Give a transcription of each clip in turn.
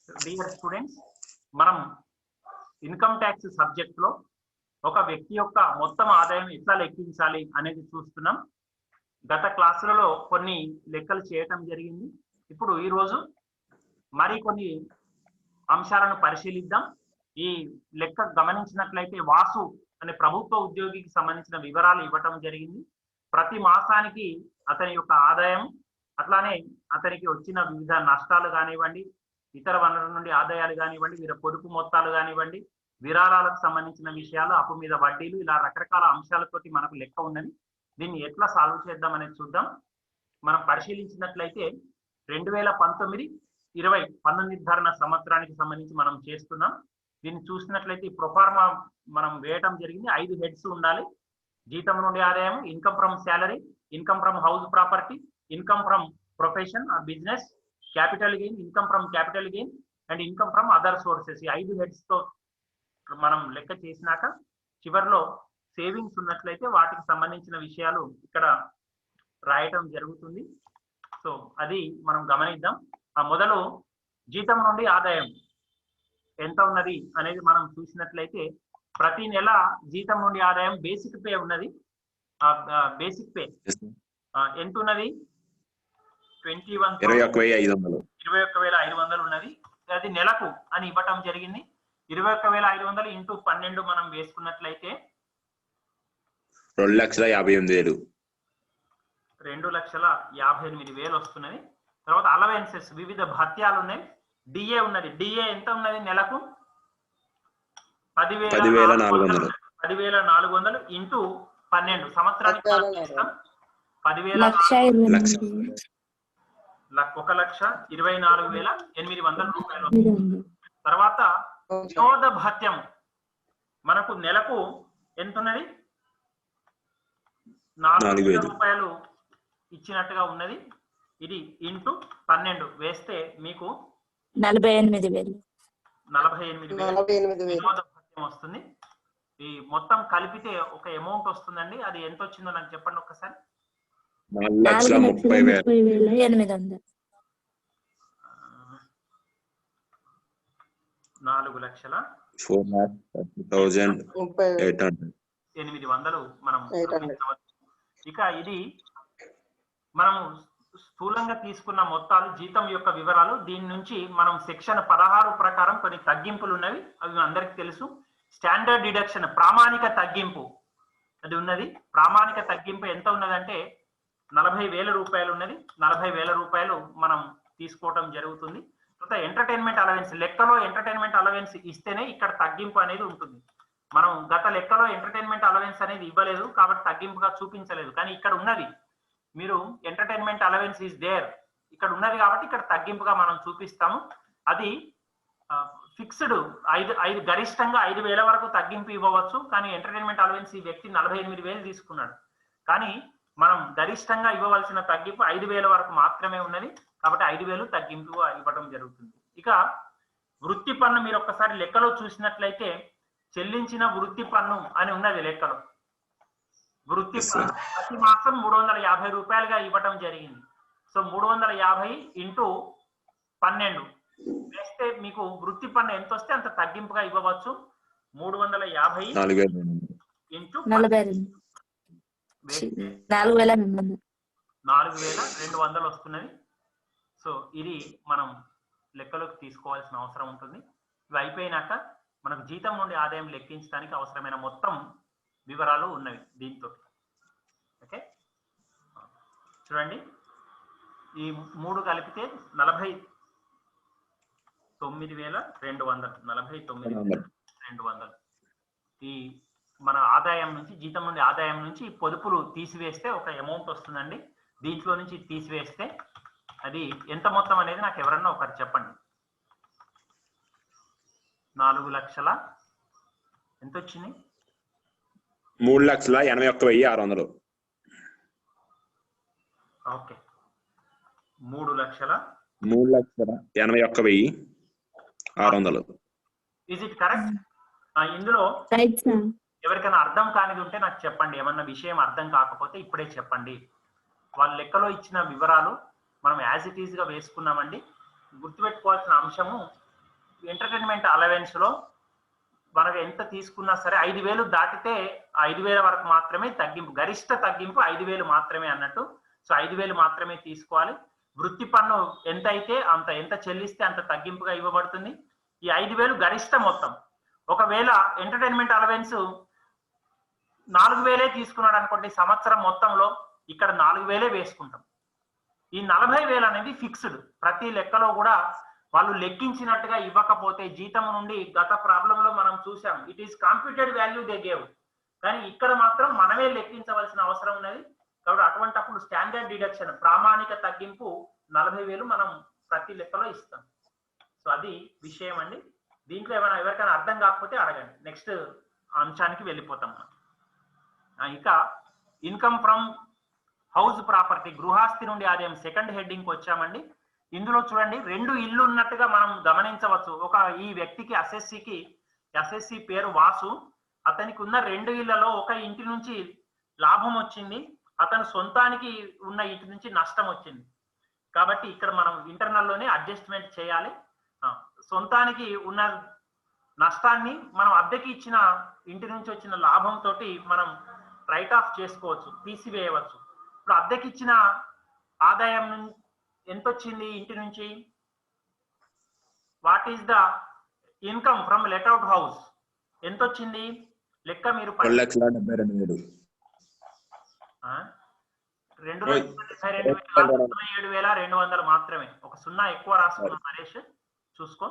Dear students, మనం income tax subject లో ఒక వ్యక్తి యొక్క మొత్తం ఆదాయం ఎట్లా లెక్కించాలి అనేది చూస్తున్నాం. గత క్లాసులలో కొన్ని లెక్కలు చేయటం జరిగింది. ఇప్పుడు ఈరోజు మరికొన్ని అంశాలను పరిశీలిద్దాం. ఈ లెక్క గమనించినట్లయితే వాసు అనే ప్రభుత్వ ఉద్యోగికి సంబంధించిన వివరాలు ఇవ్వటం జరిగింది. ప్రతి మాసానికి అతని యొక్క ఆదాయం, అట్లానే అతనికి వచ్చిన వివిధ నష్టాలు కానివ్వండి, ఇతర వనరుల నుండి ఆదాయాలు కానివ్వండి, వీర పొదుపు మొత్తాలు కానివ్వండి, విరాళాలకు సంబంధించిన విషయాలు, అప్పు మీద వడ్డీలు, ఇలా రకరకాల అంశాలతోటి మనకు లెక్క ఉన్నది. దీన్ని ఎట్లా సాల్వ్ చేద్దాం అనేది చూద్దాం. మనం పరిశీలించినట్లయితే 2019-20 పన్ను నిర్ధారణ సంవత్సరానికి సంబంధించి మనం చేస్తున్నాం. దీన్ని చూసినట్లయితే ప్రొఫార్మా మనం వేయటం జరిగింది. 5 హెడ్స్ ఉండాలి. జీతం నుండి ఆదాయం, income from salary, income from house property, income from profession or business, capital gain, income from capital gain and income from other sources. ఈ 5 హెడ్స్ తో మనం లెక్క చేసినాక చివరిలో సేవింగ్స్ ఉన్నట్లయితే వాటికి సంబంధించిన విషయాలు ఇక్కడ రాయటం జరుగుతుంది. సో అది మనం గమనిద్దాం. ఆ మొదలు జీతం నుండి ఆదాయం ఎంత ఉన్నది అనేది మనం చూసినట్లయితే ప్రతి నెల జీతం నుండి ఆదాయం బేసిక్ పే ఉన్నది. బేసిక్ పే ఎంత ఉన్నది? 21,500 ఉన్నది. అది నెలకు అని ఇవ్వటం జరిగింది. 21,500 ఇంటూ 12 మనం వేసుకున్నట్లయితే 2,58,000. 2,58,000 వస్తున్నది. తర్వాత అలవెన్సెస్, వివిధ భత్యాలు ఉన్నాయి. డిఏ ఉన్నది. డిఏ ఎంత ఉన్నది? నెలకు 10,400. 10,400 ఇంటూ 12 సంవత్సరానికి 1,24,800 రూపాయలు. తర్వాత వినోద భత్యం మనకు నెలకు ఎంత ఉన్నది? 4,000 రూపాయలు ఇచ్చినట్టుగా ఉన్నది. ఇది ఇంటూ 12 వేస్తే మీకు 48,000 వినోద భత్యం వస్తుంది. ఈ మొత్తం కలిపితే ఒక అమౌంట్ వస్తుందండి. అది ఎంత వచ్చిందో నాకు చెప్పండి ఒక్కసారి. 4,30,800. 4,40,800 మనం. ఇక ఇది మనం స్థూలంగా తీసుకున్న మొత్తాలు, జీతం యొక్క వివరాలు. దీని నుంచి మనం సెక్షన్ 16 ప్రకారం కొన్ని తగ్గింపులు ఉన్నవి. అవి అందరికి తెలుసు. స్టాండర్డ్ డిడక్షన్, ప్రామాణిక తగ్గింపు అది ఉన్నది. ప్రామాణిక తగ్గింపు ఎంత ఉన్నదంటే 40,000 రూపాయలు ఉన్నది. 40,000 రూపాయలు మనం తీసుకోవటం జరుగుతుంది. తర్వాత ఎంటర్టైన్మెంట్ అలవెన్స్, లెక్కలో ఎంటర్టైన్మెంట్ అలవెన్స్ ఇస్తేనే ఇక్కడ తగ్గింపు అనేది ఉంటుంది. మనం గత లెక్కలో ఎంటర్టైన్మెంట్ అలవెన్స్ అనేది ఇవ్వలేదు కాబట్టి తగ్గింపుగా చూపించలేదు. కానీ ఇక్కడ ఉన్నది. మీరు ఎంటర్టైన్మెంట్ అలవెన్స్ ఈజ్ దేర్ ఇక్కడ ఉన్నది కాబట్టి ఇక్కడ తగ్గింపుగా మనం చూపిస్తాము. అది ఫిక్స్డ్ 5 గరిష్టంగా 5,000 వరకు తగ్గింపు ఇవ్వవచ్చు. కానీ ఎంటర్టైన్మెంట్ అలవెన్స్ ఈ వ్యక్తి 48,000 తీసుకున్నాడు. కానీ మనం గరిష్టంగా ఇవ్వవలసిన తగ్గింపు 5,000 వరకు మాత్రమే ఉన్నది. కాబట్టి 5,000 తగ్గింపు ఇవ్వడం జరుగుతుంది. ఇక వృత్తి పన్ను మీరు ఒక్కసారి లెక్కలో చూసినట్లయితే చెల్లించిన వృత్తి పన్ను అని ఉన్నది లెక్కలో. వృత్తి పన్ను ప్రతి మాసం 350 రూపాయలుగా ఇవ్వటం జరిగింది. సో 350 ఇంటూ 12 వేస్తే మీకు వృత్తి పన్ను ఎంత వస్తే అంత తగ్గింపుగా ఇవ్వవచ్చు. 350 ఇంటూ 4,200 వస్తున్నది. సో ఇది మనం లెక్కలోకి తీసుకోవాల్సిన అవసరం ఉంటుంది. ఇవి అయిపోయినాక మనకు జీతం నుండి ఆదాయం లెక్కించడానికి అవసరమైన మొత్తం వివరాలు ఉన్నవి దీంతో. ఓకే, చూడండి. ఈ 3 కలిపితే 49,200. ఈ మన ఆదాయం నుంచి, జీతం నుండి ఆదాయం నుంచి పొదుపులు తీసివేస్తే ఒక అమౌంట్ వస్తుందండి. దీంట్లో నుంచి తీసివేస్తే అది ఎంత మొత్తం అనేది నాకు ఎవరన్నా ఒకటి చెప్పండి. 4 లక్షల ఎంత వచ్చింది? 3,81,600. ఓకే, 3,81,600. Is it correct? ఇందులో ఎవరికైనా అర్థం కానిది ఉంటే నాకు చెప్పండి. ఏమన్నా విషయం అర్థం కాకపోతే ఇప్పుడే చెప్పండి. వాళ్ళ లెక్కలో ఇచ్చిన వివరాలు మనం యాజ్ ఇట్ ఈజ్ గా వేసుకున్నామండి. గుర్తుపెట్టుకోవాల్సిన అంశము ఎంటర్టైన్మెంట్ అలవెన్స్ లో మనకు ఎంత తీసుకున్నా సరే 5,000 దాటితే 5,000 వరకు మాత్రమే తగ్గింపు, గరిష్ట తగ్గింపు 5,000 మాత్రమే అన్నట్టు. సో 5,000 మాత్రమే తీసుకోవాలి. వృత్తి పన్ను ఎంత అయితే అంత, ఎంత చెల్లిస్తే అంత తగ్గింపుగా ఇవ్వబడుతుంది. ఈ 5,000 గరిష్ట మొత్తం. ఒకవేళ ఎంటర్టైన్మెంట్ అలవెన్స్ 4,000 తీసుకున్నాడు అనుకోండి సంవత్సరం మొత్తంలో, ఇక్కడ 4,000 వేసుకుంటాం. ఈ 40,000 అనేది ఫిక్స్డ్. ప్రతి లెక్కలో కూడా వాళ్ళు లెక్కించినట్టుగా ఇవ్వకపోతే జీతం నుండి, గత ప్రాబ్లం లో మనం చూసాం, it is computed value they gave, కానీ ఇక్కడ మాత్రం మనమే లెక్కించవలసిన అవసరం ఉన్నది. కాబట్టి అటువంటప్పుడు స్టాండర్డ్ డిడక్షన్, ప్రామాణిక తగ్గింపు 40,000 మనం ప్రతి లెక్కలో ఇస్తాం. సో అది విషయం అండి. దీంట్లో ఏమైనా ఎవరికైనా అర్థం కాకపోతే అడగండి. నెక్స్ట్ అంశానికి వెళ్ళిపోతాం మనం. ఇక ఇన్కమ్ ఫ్రమ్ హౌస్ ప్రాపర్టీ, గృహాస్తి నుండి ఆదాయం, సెకండ్ హెడ్డింగ్ వచ్చామండి. ఇందులో చూడండి 2 ఇల్లు ఉన్నట్టుగా మనం గమనించవచ్చు. ఈ వ్యక్తికి అసెస్సి పేరు వాసు, అతనికి ఉన్న 2 ఇళ్లలో ఒక ఇంటి నుంచి లాభం వచ్చింది, అతను సొంతానికి ఉన్న ఇంటి నుంచి నష్టం వచ్చింది. కాబట్టి ఇక్కడ మనం ఇంటర్నల్ లోనే అడ్జస్ట్మెంట్ చేయాలి. సొంతానికి ఉన్న నష్టాన్ని మనం అద్దెకి ఇచ్చిన ఇంటి నుంచి వచ్చిన లాభంతో మనం రైట్ ఆఫ్ చేసుకోవచ్చు, తీసివేయవచ్చు. ఇప్పుడు అద్దెకి ఇచ్చిన ఆదాయం ఎంత వచ్చింది ఇంటి నుంచి? What is the income from let out house? ఎంత వచ్చింది లెక్క? మీరు 2,72,200 మాత్రమే. ఒక 0 ఎక్కువ రాసుకున్నాం నరేష్, చూసుకో.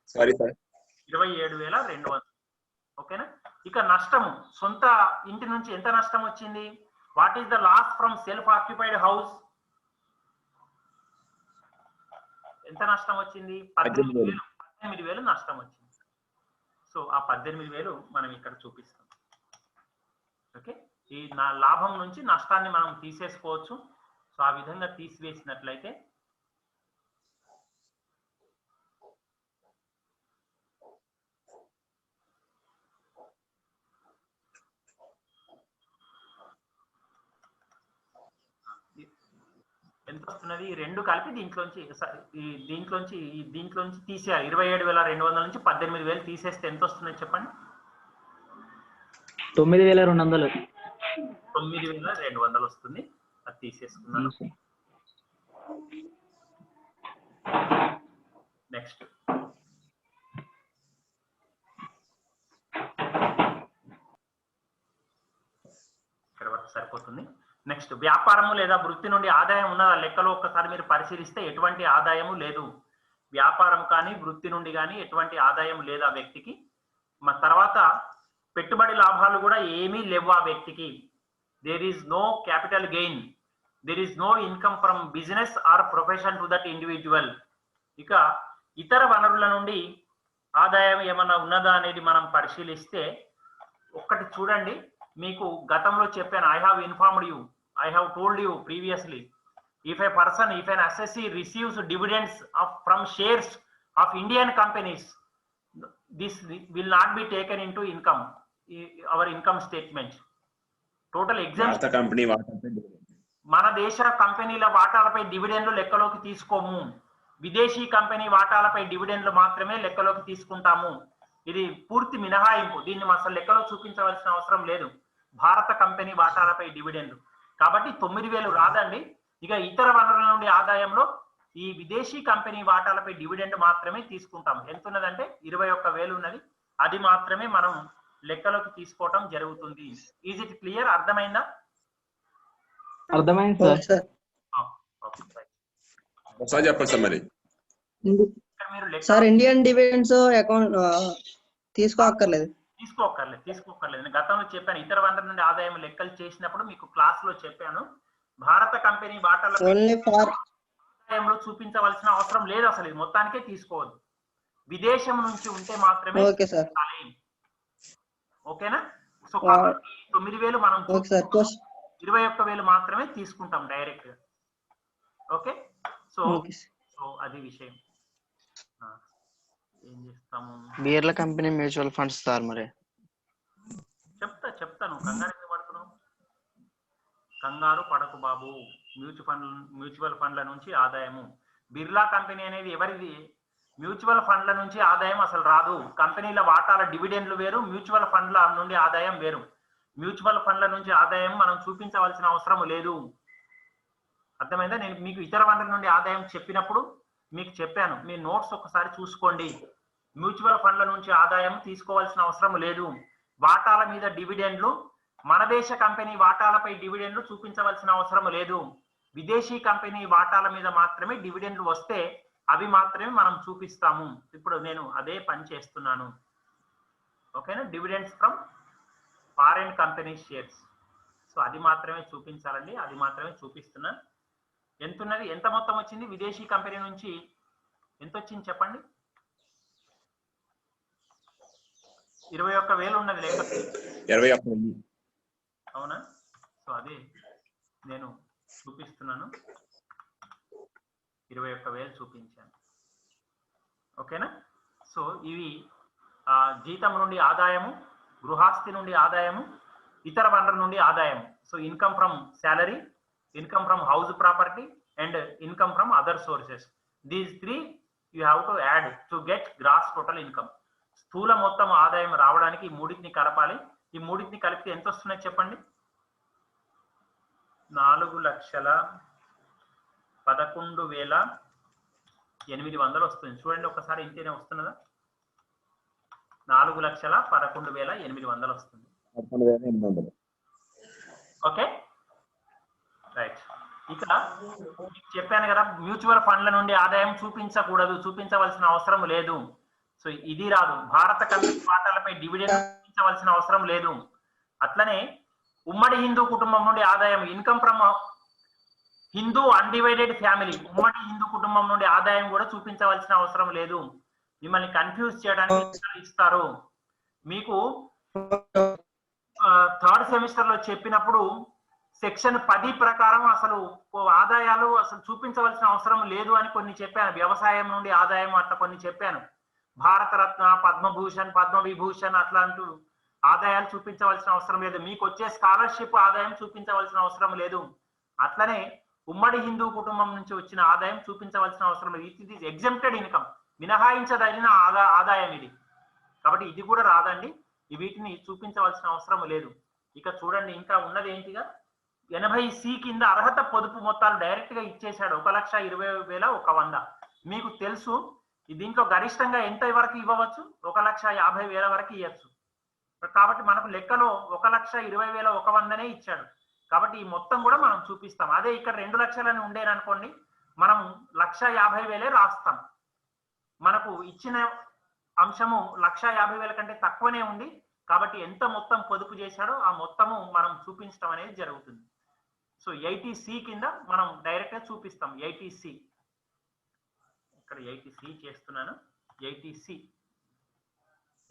27,200. ఓకేనా? ఇక నష్టము, సొంత ఇంటి నుంచి ఎంత నష్టం వచ్చింది? What is the loss from self occupied house? ఎంత నష్టం వచ్చింది? 18,000 నష్టం వచ్చింది. సో ఆ 18,000 మనం ఇక్కడ చూపిస్తాం. ఓకే, ఈ లాభం నుంచి నష్టాన్ని మనం తీసేసుకోవచ్చు. సో ఆ విధంగా తీసివేసినట్లయితే ఎంత వస్తున్నది? 2 కలిపి దీంట్లోంచి తీసేయాలి. 27,200 నుంచి 18,000 తీసేస్తే ఎంత వస్తుందని చెప్పండి? 9,200. 9,200 వస్తుంది. అది తీసేసుకున్నాను. నెక్స్ట్ ఇక్కడ వరకు సరిపోతుంది. నెక్స్ట్ వ్యాపారము లేదా వృత్తి నుండి ఆదాయం ఉన్నదా లెక్కలో ఒక్కసారి మీరు పరిశీలిస్తే ఎటువంటి ఆదాయము లేదు. వ్యాపారం కానీ వృత్తి నుండి కానీ ఎటువంటి ఆదాయం లేదు ఆ వ్యక్తికి. తర్వాత పెట్టుబడి లాభాలు కూడా ఏమీ లేవు ఆ వ్యక్తికి. There is no capital gain, there is no income from business or profession to that individual. ఇక ఇతర వనరుల నుండి ఆదాయం ఏమన్నా ఉన్నదా అనేది మనం పరిశీలిస్తే ఒక్కటి చూడండి. మీకు గతంలో చెప్పాను, I have informed you, I have told you previously, if an assessee receives dividends from shares of Indian companies, this will not be taken into income, our income statement. Total exemption. మన దేశ కంపెనీల వాటాలపై డివిడెండ్లు లెక్కలోకి తీసుకోము. విదేశీ company వాటాలపై డివిడెండ్లు మాత్రమే లెక్కలోకి తీసుకుంటాము. ఇది పూర్తి మినహాయింపు. దీన్ని అసలు లెక్కలో చూపించవలసిన అవసరం లేదు. భారత కంపెనీ వాటాలపై డివిడెండ్లు కాబట్టి 9,000 రాదండి. ఇక ఇతర వనరుల నుండి ఆదాయంలో ఈ విదేశీ కంపెనీ వాటాలపై డివిడెండ్ మాత్రమే తీసుకుంటాం. ఎంత ఉన్నదంటే 21,000 ఉన్నది. అది మాత్రమే మనం లెక్కలోకి తీసుకోవటం జరుగుతుంది. Is it clear? అర్థమైందా? అర్థమైంది సార్. చెప్పండి సార్. మరి సార్ ఇండియన్ డివిడెండ్స్ అకౌంట్ తీసుకోక్కర్లేదు. తీసుకోక్కర్లేదు. గతంలో చెప్పాను, ఇతర వనరుల నుండి ఆదాయం లెక్కలు చేసినప్పుడు మీకు క్లాస్ లో చెప్పాను. భారత కంపెనీ వాటాల ఆదాయంలో చూపించవలసిన అవసరం లేదు. అసలు ఇది మొత్తానికే తీసుకోవద్దు. విదేశం నుంచి ఉంటే మాత్రమే. ఓకేనా? సో 9,000 మనం 21,000 మాత్రమే తీసుకుంటాం డైరెక్ట్ గా. ఓకే, సో అది విషయం. ఏం చేస్తాము? Beerla company mutual funds sir. మరి చెప్తాను. కంగారు పడకు బాబు. మ్యూచువల్ ఫండ్ల నుంచి ఆదాయము. బిర్లా కంపెనీ అనేది ఎవరిది? మ్యూచువల్ ఫండ్ల నుంచి ఆదాయం అసలు రాదు. కంపెనీల వాటాల డివిడెండ్లు వేరు, మ్యూచువల్ ఫండ్ల నుండి ఆదాయం వేరు. మ్యూచువల్ ఫండ్ల నుంచి ఆదాయం మనం చూపించవలసిన అవసరం లేదు. అర్థమైందా? నేను మీకు ఇతర వనరుల నుండి ఆదాయం చెప్పినప్పుడు మీకు చెప్పాను, మీ నోట్స్ ఒకసారి చూసుకోండి. మ్యూచువల్ ఫండ్ల నుంచి ఆదాయం తీసుకోవాల్సిన అవసరం లేదు. వాటాల మీద డివిడెండ్లు, మన దేశ కంపెనీ వాటాలపై డివిడెండ్లు చూపించవలసిన అవసరం లేదు. విదేశీ కంపెనీ వాటాల మీద మాత్రమే డివిడెండ్లు వస్తే అవి మాత్రమే మనం చూపిస్తాము. ఇప్పుడు నేను అదే పని చేస్తున్నాను. ఓకేనా? Dividends from foreign company shares. So అది మాత్రమే చూపించాలండి, అది మాత్రమే చూపిస్తున్నా. ఎంత ఉన్నది, ఎంత మొత్తం వచ్చింది విదేశీ కంపెనీ నుంచి? ఎంత వచ్చింది చెప్పండి? 21,000 ఉన్నది లెక్క. 21,000. అవునా? సో అదే నేను చూపిస్తున్నాను. 21,000 చూపించాను. ఓకేనా? సో ఇవి జీతం నుండి ఆదాయము, గృహాస్తి నుండి ఆదాయము, ఇతర వనరుల నుండి ఆదాయము. So income from salary, income from house property and income from other sources. These 3 you have to add to get gross total income. స్థూల మొత్తం ఆదాయం రావడానికి ఈ మూడింటిని కలపాలి. ఈ మూడింటిని కలిపితే ఎంత వస్తున్నాయి చెప్పండి? 4,11,800 వస్తుంది. చూడండి ఒకసారి, ఇంతేనే వస్తున్నదా? 4,11,800 వస్తుంది. 11,800. Okay right. ఇక చెప్పాను కదా, మ్యూచువల్ ఫండ్ల నుండి ఆదాయం చూపించకూడదు, చూపించవలసిన అవసరం లేదు. సో ఇది రాదు. భారత కంపెనీ వాటాలపై డివిడెండ్ చూపించవలసిన అవసరం లేదు. అట్లనే ఉమ్మడి హిందూ కుటుంబం నుండి ఆదాయం, income from Hindu undivided family, ఉమ్మడి హిందూ కుటుంబం నుండి ఆదాయం కూడా చూపించవలసిన అవసరం లేదు. మిమ్మల్ని కన్ఫ్యూజ్ చేయడానికి ఇస్తారు. మీకు 3rd సెమిస్టర్ లో చెప్పినప్పుడు సెక్షన్ 10 ప్రకారం అసలు ఆదాయాలు అసలు చూపించవలసిన అవసరం లేదు అని కొన్ని చెప్పాను. వ్యవసాయం నుండి ఆదాయం అట్లా కొన్ని చెప్పాను. భారతరత్న, పద్మభూషణ్, పద్మవిభూషణ్ అట్లాంటి ఆదాయాలు చూపించవలసిన అవసరం లేదు. మీకు వచ్చే స్కాలర్షిప్ ఆదాయం చూపించవలసిన అవసరం లేదు. అట్లనే ఉమ్మడి హిందూ కుటుంబం నుంచి వచ్చిన ఆదాయం చూపించవలసిన అవసరం లేదు. ఇట్ ఈస్ ఎగ్జెంప్టెడ్ ఇన్కమ్, మినహాయించదగిన ఆదాయం ఇది. కాబట్టి ఇది కూడా రాదండి. వీటిని చూపించవలసిన అవసరం లేదు. ఇక చూడండి, ఇంకా ఉన్నది ఏంటిగా 80C కింద అర్హత పొదుపు మొత్తాలు డైరెక్ట్ గా ఇచ్చేశాడు. 1,20,100. మీకు తెలుసు దీంట్లో గరిష్టంగా ఎంత వరకు ఇవ్వవచ్చు? 1,50,000 వరకు ఇవ్వచ్చు. కాబట్టి మనకు లెక్కలో 1,20,100 ఇచ్చాడు. కాబట్టి ఈ మొత్తం కూడా మనం చూపిస్తాం. అదే ఇక్కడ 2 లక్షలని ఉండేననుకోండి, మనం 1,50,000 రాస్తాం. మనకు ఇచ్చిన అంశము 1,50,000 కంటే తక్కువనే ఉంది. కాబట్టి ఎంత మొత్తం పొదుపు చేశాడో ఆ మొత్తము మనం చూపించడం అనేది జరుగుతుంది. సో 80C కింద మనం డైరెక్ట్ గా చూపిస్తాం. 80C ఇక్కడ 80C చేస్తున్నాను. 80C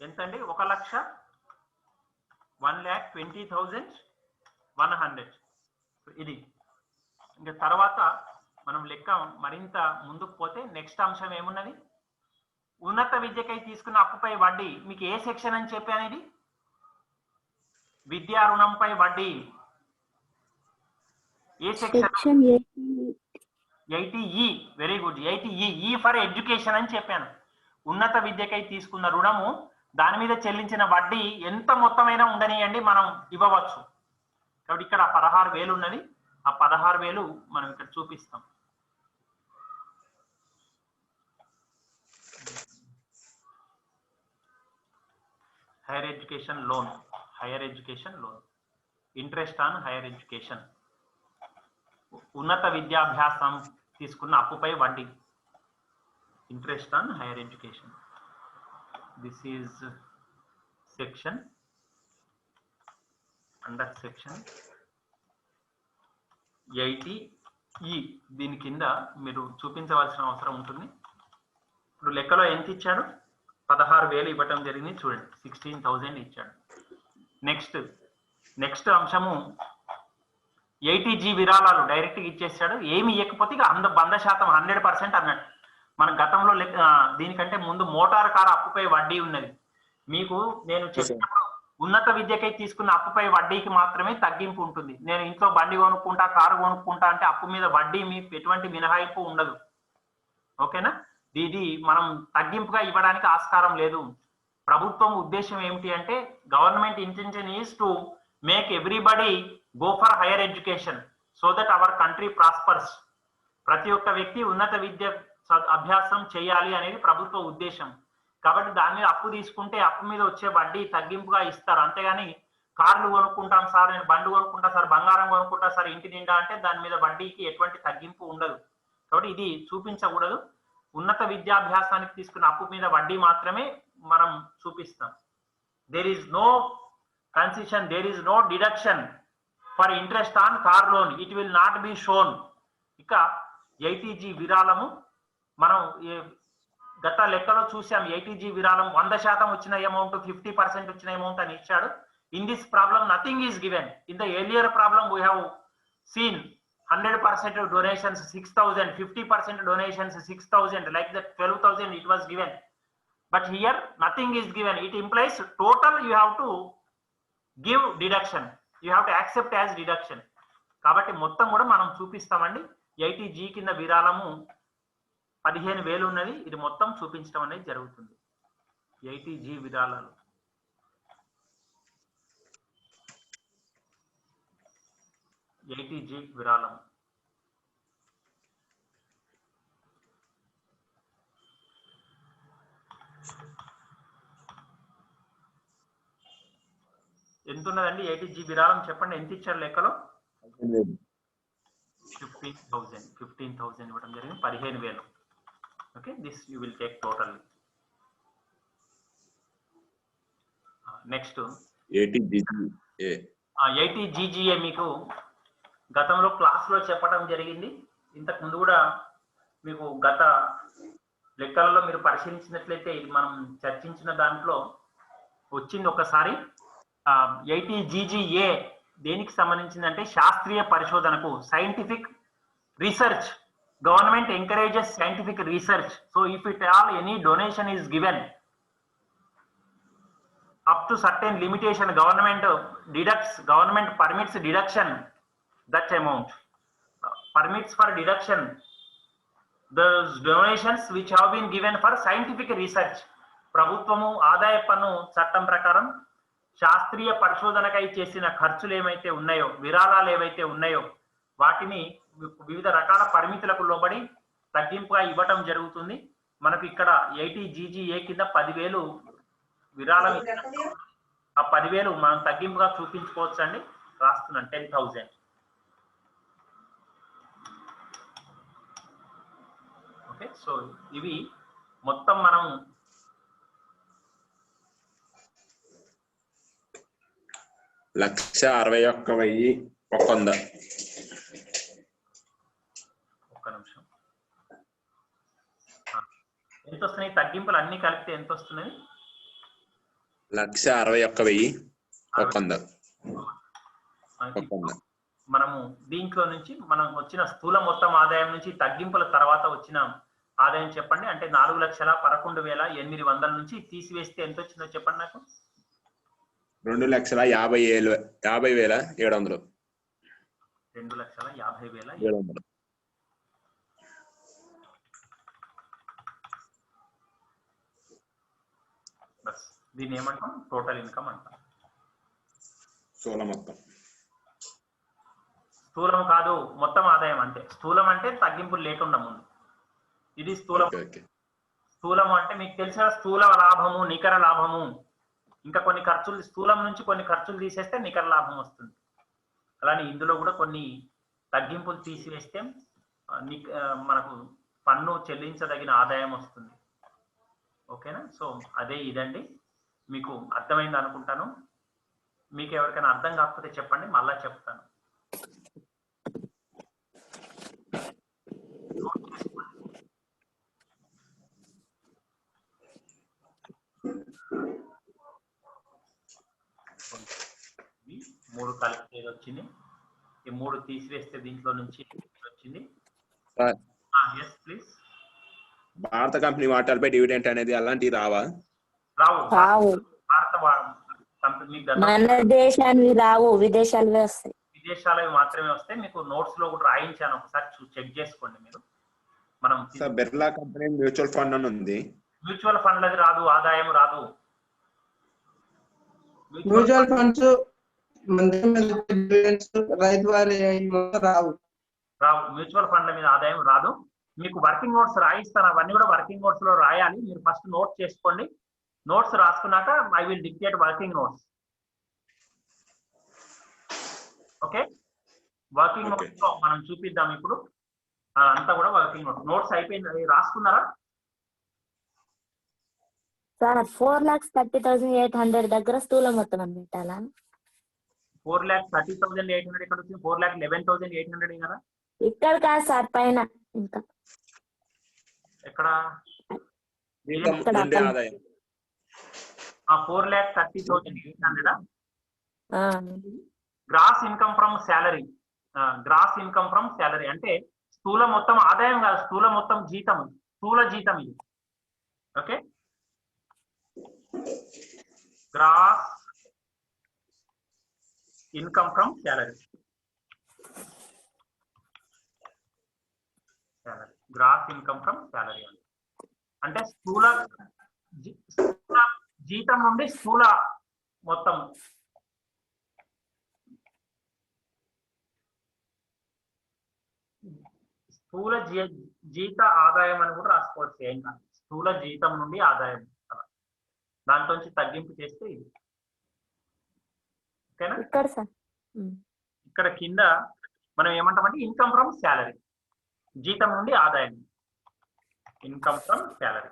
ఎంత అండి? 1,1,20,100. ఇది ఇంకా తర్వాత మనం లెక్క మరింత ముందుకు పోతే నెక్స్ట్ అంశం ఏమున్నది? ఉన్నత విద్యకై తీసుకున్న అప్పుపై వడ్డీ. మీకు ఏ సెక్షన్ అని చెప్పాను? ఇది విద్యా రుణంపై వడ్డీ. ఏ section? 80E. Very good. 80E. E for education అని చెప్పాను. ఉన్నత విద్యకై తీసుకున్న రుణము, దాని మీద చెల్లించిన వడ్డీ ఎంత మొత్తమైనా ఉండనియండి, మనం ఇవ్వవచ్చు. కాబట్టి ఇక్కడ 16,000 ఉన్నది. ఆ 16,000 మనం ఇక్కడ చూపిస్తాం. Hire education loan, hire education loan, interest on higher education. ఉన్నత విద్యాభ్యాసం తీసుకున్న అప్పుపై వడ్డీ, interest on higher education. This is section, under section 80E. దీని కింద మీరు చూపించవలసిన అవసరం ఉంటుంది. ఇప్పుడు లెక్కలో ఎంత ఇచ్చాడు? 16,000 ఇవ్వటం జరిగింది. చూడండి, 16,000 ఇచ్చాడు. నెక్స్ట్ అంశము 80G విరాళాలు డైరెక్ట్ గా ఇచ్చేసాడు. ఏమి ఇవ్వకపోతే ఇక 100% 100% అన్నట్టు. మన గతంలో దీనికంటే ముందు మోటార్ కారు అప్పుపై వడ్డీ ఉన్నది. మీకు నేను చెప్పినప్పుడు ఉన్నత విద్యకై తీసుకున్న అప్పుపై వడ్డీకి మాత్రమే తగ్గింపు ఉంటుంది. నేను ఇంట్లో బండి కొనుక్కుంటా, కారు కొనుక్కుంటా అంటే అప్పు మీద వడ్డీ మీకు ఎటువంటి మినహాయింపు ఉండదు. ఓకేనా? ఇది మనం తగ్గింపుగా ఇవ్వడానికి ఆస్కారం లేదు. ప్రభుత్వం ఉద్దేశం ఏమిటి అంటే government intention is to make everybody go for higher education so that our country prospers. ప్రతి ఒక్క వ్యక్తి ఉన్నత విద్య అభ్యాసం చేయాలి అనేది ప్రభుత్వ ఉద్దేశం. కాబట్టి దాని మీద అప్పు తీసుకుంటే అప్పు మీద వచ్చే వడ్డీ తగ్గింపుగా ఇస్తారు. అంతేగాని కార్లు కొనుక్కుంటాం సార్, నేను బండి కొనుక్కుంటా సార్, బంగారం కొనుక్కుంటా సార్, ఇంటి నిండా అంటే దాని మీద వడ్డీకి ఎటువంటి తగ్గింపు ఉండదు. కాబట్టి ఇది చూపించకూడదు. ఉన్నత విద్యాభ్యాసానికి తీసుకున్న అప్పు మీద వడ్డీ మాత్రమే మనం చూపిస్తాం. There is no concession, there is no deduction for interest on car loan, it will not be shown. ఇక ఐటీజీ విరాళము మనం గత లెక్కలో చూసాం. ఐటీజీ విరాళం 100% వచ్చిన అమౌంట్ 50% వచ్చిన అమౌంట్ అని ఇచ్చాడు. In this problem nothing is given. In the earlier problem we have seen 100% donations 6,000, 50% donations 6,000, like that 12,000 it was given. But here nothing is given. It implies total you have to give deduction. You have to accept as deduction. కాబట్టి మొత్తం కూడా మనం చూపిస్తామండి. ఐటీజీ కింద విరాళము 15,000 ఉన్నది. ఇది మొత్తం చూపించడం అనేది జరుగుతుంది. ఐటీజీ విరాళాలు ఐటీజీ విరాళం ఎంత ఉన్నదండి? ఐటీజీ విరాళం చెప్పండి, ఎంత ఇచ్చారు లెక్కలో? 15,000 ఇవ్వడం జరిగింది. 15,000. Okay, this you will take total. Next ITGGA మీకు గతంలో క్లాస్ లో చెప్పడం జరిగింది. ఇంతకు ముందు కూడా మీకు గత లెక్కలలో మీరు పరిశీలించినట్లయితే ఇది మనం చర్చించిన దాంట్లో వచ్చింది ఒకసారి. ఐటీజీజీఏ దేనికి సంబంధించిందంటే శాస్త్రీయ పరిశోధనకు, scientific research. Government encourages scientific research. So if it all any donation is given up to certain limitation, government permits deduction that amount, permits for deduction those donations which have been given for scientific research. ప్రభుత్వము ఆదాయ పన్ను చట్టం ప్రకారం శాస్త్రీయ పరిశోధనకై చేసిన ఖర్చులు ఏమైతే ఉన్నాయో, విరాళాలు ఏవైతే ఉన్నాయో వాటిని వివిధ రకాల పరిమితులకు లోబడి తగ్గింపుగా ఇవ్వటం జరుగుతుంది. మనకు ఇక్కడ ఐటీజీజీఏ కింద 10,000 విరాళం. ఆ 10,000 మనం తగ్గింపుగా చూపించుకోవచ్చు అండి. రాస్తున్నాను 10,000. ఓకే, సో ఇవి మొత్తం మనం 161,100. ఒక్క నిమిషం. ఎంత వస్తున్నాయి తగ్గింపులు అన్ని కలిపితే ఎంత వస్తున్నాయి? 161,100. మనము దీంట్లో నుంచి మనం వచ్చిన స్థూల మొత్తం ఆదాయం నుంచి తగ్గింపుల తర్వాత వచ్చిన ఆదాయం చెప్పండి. అంటే 4,11,800 నుంచి తీసివేస్తే ఎంత వచ్చిందో చెప్పండి నాకు. 2,50,700. 2,50,700. బస్ దీన్ని ఏమంటాం? టోటల్ ఇన్కమ్ అంటాం. స్థూలం కాదు, మొత్తం ఆదాయం. అంటే స్థూలం అంటే తగ్గింపులు లేకుండా ముందు. ఇది స్థూలం. స్థూలం అంటే మీకు తెలిసిన స్థూల లాభము, నికర లాభము, ఇంకా కొన్ని ఖర్చులు, స్థూలం నుంచి కొన్ని ఖర్చులు తీసేస్తే నికర లాభం వస్తుంది. అలానే ఇందులో కూడా కొన్ని తగ్గింపులు తీసివేస్తే మనకు పన్ను చెల్లించదగిన ఆదాయం వస్తుంది. ఓకేనా? సో అదే ఇదండి. మీకు అర్థమైంది అనుకుంటాను. మీకు ఎవరికైనా అర్థం కాకపోతే చెప్పండి, మళ్ళా చెప్తాను. మూడు కలిపి వచ్చింది. ఈ 3 తీసివేస్తే దీంట్లో నుంచి వచ్చింది. yes please. భారత కంపెనీ వాటాలపై డివిడెంట్ అనేది అలాంటివి రావు. భారత కంపెనీ మన దేశానికి రావు, విదేశాలవే వస్తాయి. విదేశాలవి మాత్రమే వస్తాయి. మీకు నోట్స్ లో కూడా రాయించాను, ఒకసారి చెక్ చేసుకోండి మీరు. మనం sir Birla company mutual fund అని ఉంది. మ్యూచువల్ ఫండ్లది రాదు, ఆదాయం రాదు. మ్యూచువల్ ఫండ్స్ రైతు వారి రావు. మ్యూచువల్ ఫండ్ల మీద ఆదాయం రాదు. మీకు వర్కింగ్ నోట్స్ రాయిస్తాను, అవన్నీ కూడా వర్కింగ్ నోట్స్ లో రాయాలి. మీరు ఫస్ట్ నోట్ చేసుకోండి. నోట్స్ రాసుకున్నాక I will dictate working notes. Okay, working notes లో మనం చూపిద్దాం ఇప్పుడు. అంతా కూడా వర్కింగ్ నోట్స్ అయిపోయింది. రాసుకున్నారా సార్? 4,30,800 దగ్గర స్థూల మొత్తం అని పెట్టాలా? 4,30,800 ఎక్కడ వచ్చింది? 4,11,800 కదా. ఇక్కడ కాదు సార్, పైన ఇంకా ఎక్కడ? జీతం నుండి ఆదాయం 4,30,800. Gross income from salary. Gross income from salary అంటే స్థూల మొత్తం ఆదాయం కాదు, స్థూల మొత్తం జీతం, స్థూల జీతం ఇది. Okay, gross income from salary. Gross income from salary అంటే స్థూల జీతం నుండి స్థూల మొత్తం. స్థూల జీత ఆదాయం అని కూడా రాసుకోవచ్చు, ఏం కాదు. స్థూల జీతం నుండి ఆదాయం, దాంట్లోంచి తగ్గింపు చేస్తే ఇది. ఓకేనా? ఇక్కడ కింద మనం ఏమంటామంటే ఇన్కమ్ ఫ్రమ్ శాలరీ, జీతం నుండి ఆదాయం. Income from salary,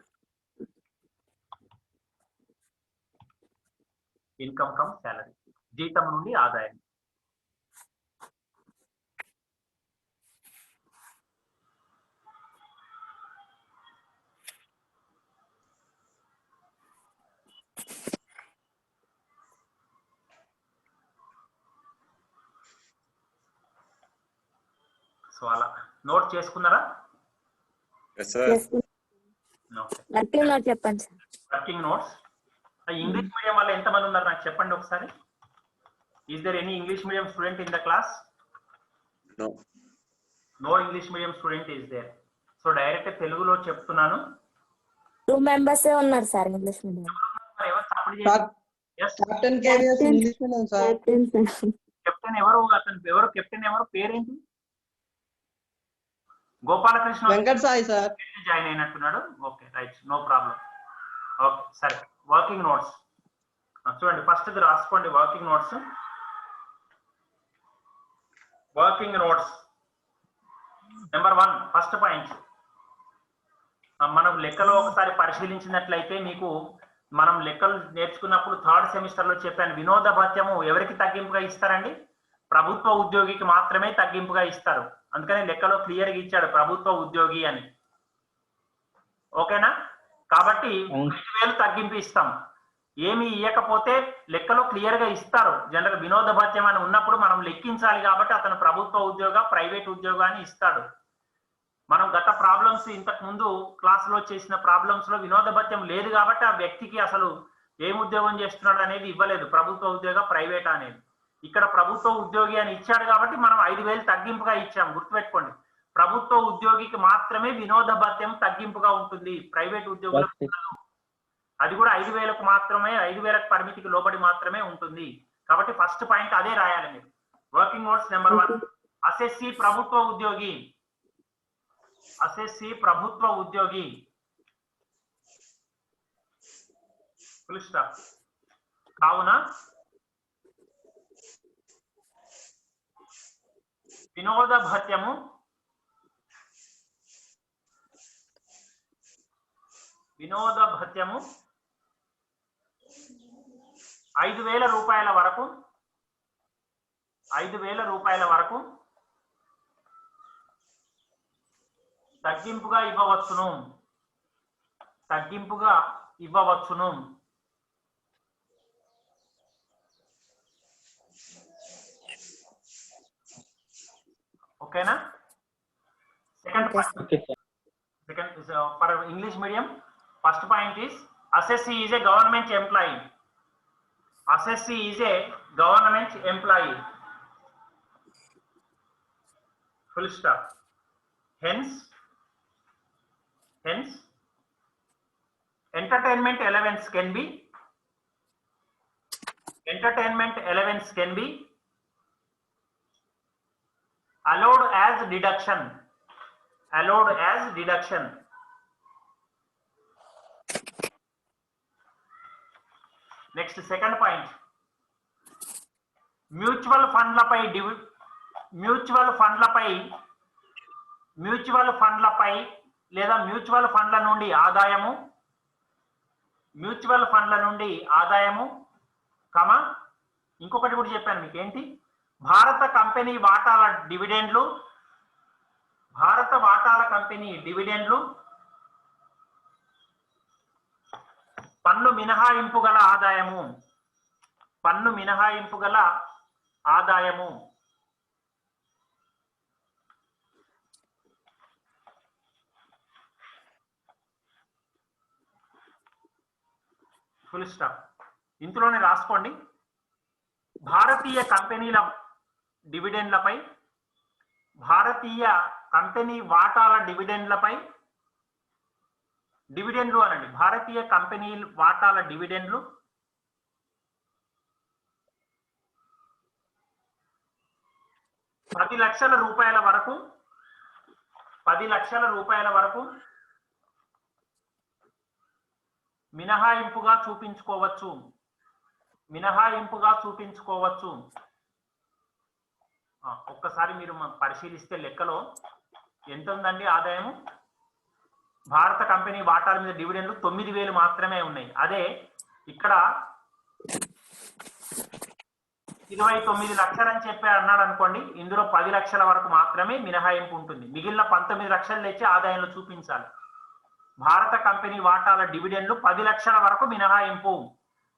income from salary, జీతం నుండి ఆదాయం. సో అలా నోట్ చేసుకున్నారా? చెప్పండి sir. Working notes. English medium వాళ్ళు ఎంతమంది ఉన్నారు నాకు చెప్పండి ఒకసారి. Is there any English medium student in the class? No English medium student is there. So direct తెలుగులో చెప్తున్నాను. 2 మెంబర్స్ ఉన్నారు సార్ ఇంగ్లీష్ మీడియం. కెప్టెన్ ఎవరు? అతను ఎవరు? కెప్టెన్ ఎవరు? పేరేంటి? గోపాలకృష్ణ వెంకట్ సాయి సార్ జాయిన్ అయినట్టున్నాడు. Okay, right, no problem. Okay, సరే. వర్కింగ్ నోట్స్ చూడండి, ఫస్ట్ రాసుకోండి. Working notes, working notes number 1 first point. మనం లెక్కలో ఒకసారి పరిశీలించినట్లయితే మీకు మనం లెక్కలు నేర్చుకున్నప్పుడు 3rd సెమిస్టర్ లో చెప్పాను, వినోద భత్యము ఎవరికి తగ్గింపుగా ఇస్తారండి? ప్రభుత్వ ఉద్యోగికి మాత్రమే తగ్గింపుగా ఇస్తారు. అందుకని లెక్కలో క్లియర్గా ఇచ్చాడు ప్రభుత్వ ఉద్యోగి అని. ఓకేనా? కాబట్టి 5,000 తగ్గింపు ఇస్తాం. ఏమి ఇవ్వకపోతే లెక్కలో క్లియర్ గా ఇస్తారు. జనరల్ వినోద భత్యం అని ఉన్నప్పుడు మనం లెక్కించాలి కాబట్టి అతను ప్రభుత్వ ఉద్యోగ, ప్రైవేట్ ఉద్యోగాన్ని ఇస్తాడు. మనం గత ప్రాబ్లమ్స్ ఇంతకు ముందు క్లాస్ లో చేసిన ప్రాబ్లమ్స్ లో వినోద భత్యం లేదు కాబట్టి ఆ వ్యక్తికి అసలు ఏం ఉద్యోగం చేస్తున్నాడు అనేది ఇవ్వలేదు, ప్రభుత్వ ఉద్యోగ, ప్రైవేట్ అనేది. ఇక్కడ ప్రభుత్వ ఉద్యోగి అని ఇచ్చాడు కాబట్టి మనం 5,000 తగ్గింపుగా ఇచ్చాం. గుర్తుపెట్టుకోండి, ప్రభుత్వ ఉద్యోగికి మాత్రమే వినోద భత్యం తగ్గింపుగా ఉంటుంది, ప్రైవేట్ ఉద్యోగులకు అది కూడా 5,000కు మాత్రమే, 5,000 పరిమితికి లోబడి మాత్రమే ఉంటుంది. కాబట్టి ఫస్ట్ పాయింట్ అదే రాయాలి మీరు. వర్కింగ్ నోట్స్ నెంబర్ 1, అసెస్సి ప్రభుత్వ ఉద్యోగి, అసెస్సి ప్రభుత్వ ఉద్యోగి, ఫుల్ స్టాప్. కావున వినోద భత్యము వినోద భత్యము 5,000 రూపాయల వరకు, 5,000 రూపాయల వరకు తగ్గింపుగా ఇవ్వవచ్చును, తగ్గింపుగా ఇవ్వవచ్చును. ఓకేనా? Second for English medium first point is assessee is a government employee, assessee is a government employee, full stop. Hence Hence, entertainment allowance can be allowed as deduction. Next, second point. Mutual ఫండ్లపై లేదా mutual ఫండ్ల నుండి ఆదాయము ఇంకొకటి కూడా చెప్పాను మీకు ఏంటి, భారత వాటాల కంపెనీ డివిడెండ్లు పన్ను మినహాయింపు గల ఆదాయము ఫుల్ స్టాప్. ఇందులోనే రాసుకోండి. భారతీయ కంపెనీల డివిడెండ్లపై, భారతీయ కంపెనీ వాటాల డివిడెండ్లపై, డివిడెండ్లు అనండి, భారతీయ కంపెనీ వాటాల డివిడెండ్లు 10 లక్షల రూపాయల వరకు మినహాయింపుగా చూపించుకోవచ్చు. ఒక్కసారి మీరు పరిశీలిస్తే లెక్కలో ఎంత ఉందండి ఆదాయము? భారత కంపెనీ వాటాల మీద డివిడెండ్లు 9,000 మాత్రమే ఉన్నాయి. అదే ఇక్కడ 29 లక్షలు అని చెప్పి అన్నాడు అనుకోండి, ఇందులో 10 లక్షల వరకు మాత్రమే మినహాయింపు ఉంటుంది. మిగిలిన 19 లక్షలు తెచ్చి ఆదాయంలో చూపించాలి. భారత కంపెనీ వాటాల డివిడెండ్లు 10 లక్షల వరకు మినహాయింపు.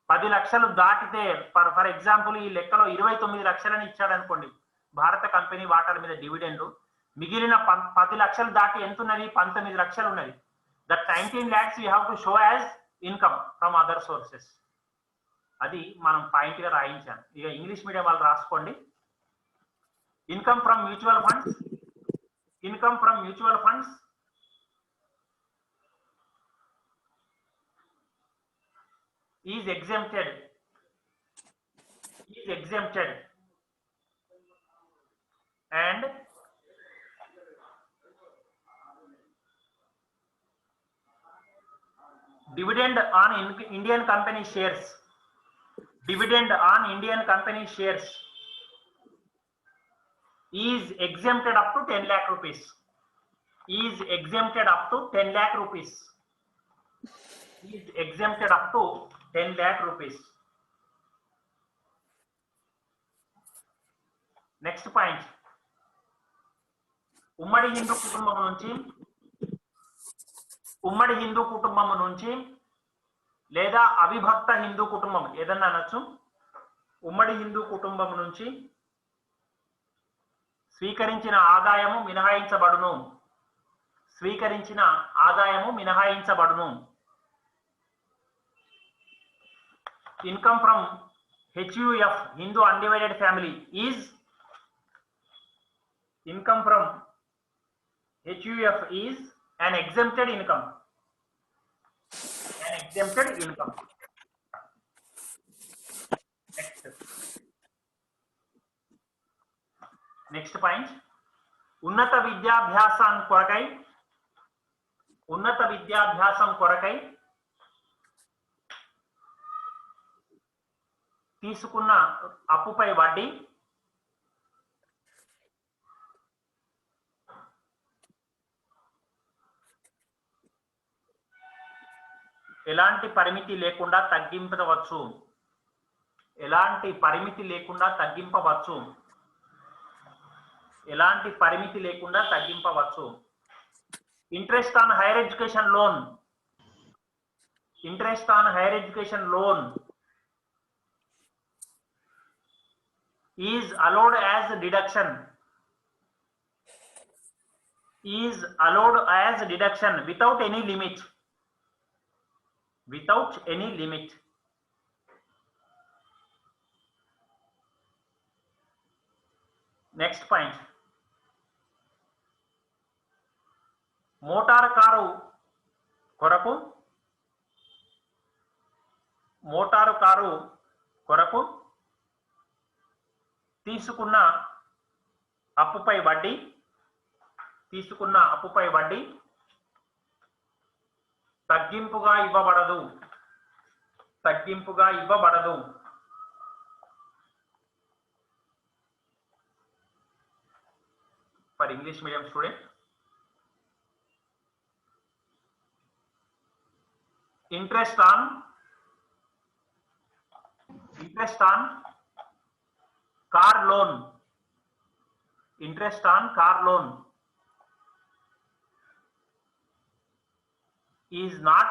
10 లక్షలు దాటితే ఫర్ ఎగ్జాంపుల్ ఈ లెక్కలో 29 లక్షలని ఇచ్చాడు అనుకోండి భారత కంపెనీ వాటాల మీద డివిడెండ్లు, మిగిలిన 10 లక్షలు దాటి ఎంత ఉన్నది? 19 లక్షలు ఉన్నది. That 19 lakhs we have to show as income from other sources. అది మనం పాయింట్ గా రాయించాను. ఇక ఇంగ్లీష్ మీడియం వాళ్ళు రాసుకోండి. Income from mutual funds is exempted and dividend on Indian company shares is exempted up to 10 lakh rupees. Is exempted up to 10 lakh rupees. Next point. ఉమ్మడి హిందూ కుటుంబం నుంచి లేదా అవిభక్త హిందూ కుటుంబం ఏదన్నా అనొచ్చు. ఉమ్మడి హిందూ కుటుంబం నుంచి స్వీకరించిన ఆదాయము మినహాయించబడును. Income from HUF, Hindu undivided family, is an exempted income. Next point. ఉన్నత విద్యాభ్యాసం కొరకై తీసుకున్న అప్పుపై వడ్డీ ఎలాంటి పరిమితి లేకుండా తగ్గింపవచ్చు. Interest on higher education loan is allowed as deduction without any limit. Next point. Motor car కొరకు మోటారు కారు కొరకు తీసుకున్న అప్పుపై వడ్డీ తగ్గింపుగా ఇవ్వబడదు for English medium student. Interest on car loan is not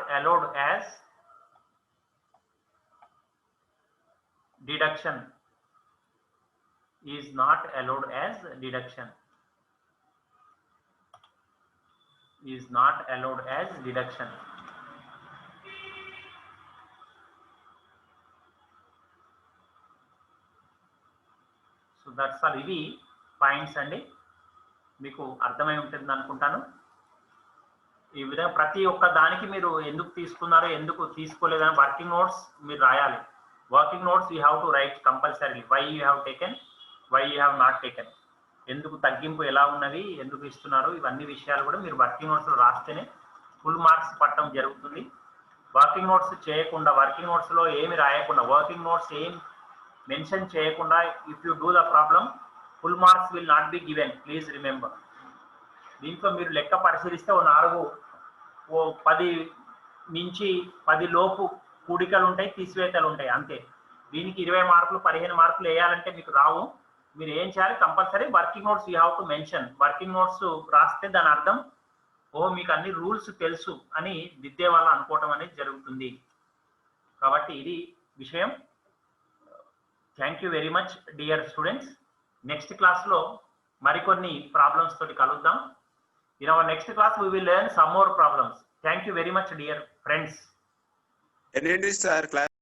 allowed as deduction. Is not allowed as deduction. Is not allowed as deduction. So that's all. ఇవి points అండి, మీకు అర్థమై ఉంటుంది అనుకుంటాను. ఈ విధంగా ప్రతి ఒక్క దానికి మీరు ఎందుకు తీసుకున్నారో ఎందుకు తీసుకోలేదని వర్కింగ్ నోట్స్ మీరు రాయాలి. Working notes you have to write compulsory. Why you have taken, why you have not taken, ఎందుకు తగ్గింపు ఎలా ఉన్నది, ఎందుకు ఇస్తున్నారు, ఇవన్నీ విషయాలు కూడా మీరు వర్కింగ్ నోట్స్లో రాస్తేనే ఫుల్ మార్క్స్ పట్టడం జరుగుతుంది. వర్కింగ్ నోట్స్ చేయకుండా, వర్కింగ్ నోట్స్లో ఏమి రాయకుండా, వర్కింగ్ నోట్స్ ఏం మెన్షన్ చేయకుండా if you do the problem full marks will not be given. Please remember. దీంట్లో మీరు లెక్క పరిశీలిస్తే 10 నుంచి 10 లోపు కూడికలు ఉంటాయి, తీసివేతలు ఉంటాయి, అంతే. దీనికి 20 మార్కులు 15 మార్కులు వేయాలంటే మీకు రావు. మీరు ఏం చేయాలి, compulsory working notes you have to mention. Working notes రాస్తే దాని అర్థం మీకు అన్ని రూల్స్ తెలుసు అని దిద్దే వాళ్ళు అనుకోవటం అనేది జరుగుతుంది. కాబట్టి ఇది విషయం. Thank you very much dear students. Next క్లాస్లో మరికొన్ని ప్రాబ్లమ్స్ తోటి కలుద్దాం. In our next class we will learn some more problems. Thank you very much dear friends. ఎన్ని సార్ క్లాస్?